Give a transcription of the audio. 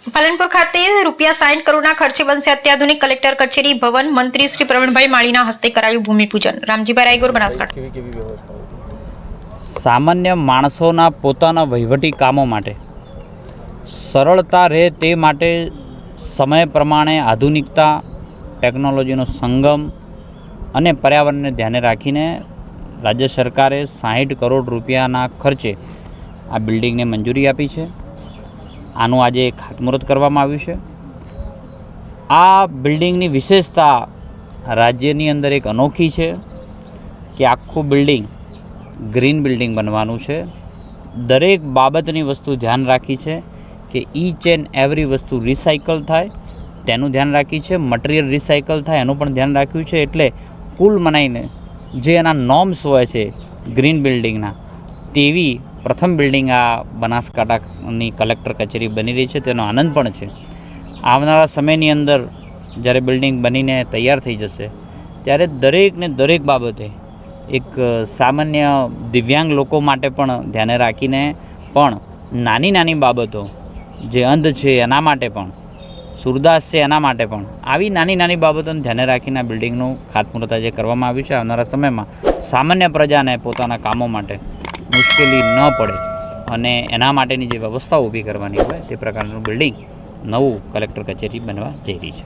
પાલનપુર ખાતે ₹60 કરોડના ખર્ચે બનશે અત્યાધુનિક કલેક્ટર કચેરી ભવન. મંત્રી શ્રી પ્રવીણભાઈ માળીના હસ્તે કરાયું ભૂમિપૂજન. રામજીભાઈ રાયગોર, બનાસકાંઠા. સામાન્ય માણસોના પોતાના વહીવટી કામો માટે સરળતા રહે તે માટે સમય પ્રમાણે આધુનિકતા, ટેકનોલોજીનો સંગમ અને પર્યાવરણને ધ્યાને રાખીને રાજ્ય સરકારે 60 કરોડ રૂપિયાના ખર્ચે આ બિલ્ડિંગને મંજૂરી આપી છે. આનું આજે ખાતમુહૂર્ત કરવામાં આવ્યું છે. આ બિલ્ડિંગની વિશેષતા રાજ્યની અંદર એક અનોખી છે કે આખું બિલ્ડિંગ ગ્રીન બિલ્ડિંગ બનવાનું છે. દરેક બાબતની વસ્તુ ધ્યાન રાખી છે કે ઈચ એન્ડ એવરી વસ્તુ રિસાયકલ થાય તેનું ધ્યાન રાખી છે. મટીરિયલ રિસાયકલ થાય એનું પણ ધ્યાન રાખ્યું છે. એટલે કુલ મનાઈને જે એના નોર્મ્સ હોય છે ગ્રીન બિલ્ડિંગના, તેવી પ્રથમ બિલ્ડિંગ આ બનાસકાંઠાની કલેક્ટર કચેરી બની રહી છે. તેનો આનંદ પણ છે. આવનારા સમયની અંદર જ્યારે બિલ્ડિંગ બનીને તૈયાર થઈ જશે ત્યારે દરેકને દરેક બાબતે એક સામાન્ય દિવ્યાંગ લોકો માટે પણ ધ્યાને રાખીને પણ નાની નાની બાબતો, જે અંધ છે એના માટે પણ, સુરદાસ છે એના માટે પણ, આવી નાની નાની બાબતોને ધ્યાને રાખીને આ બિલ્ડિંગનું ખાતમુહૂર્ત આજે કરવામાં આવ્યું છે. આવનારા સમયમાં સામાન્ય પ્રજાને પોતાના કામો માટે મુશ્કેલી ન પડે અને એના માટેની જે વ્યવસ્થાઓ ઊભી કરવાની હોય તે પ્રકારનું બિલ્ડિંગ નવું કલેક્ટર કચેરી બનવા જઈ રહી છે.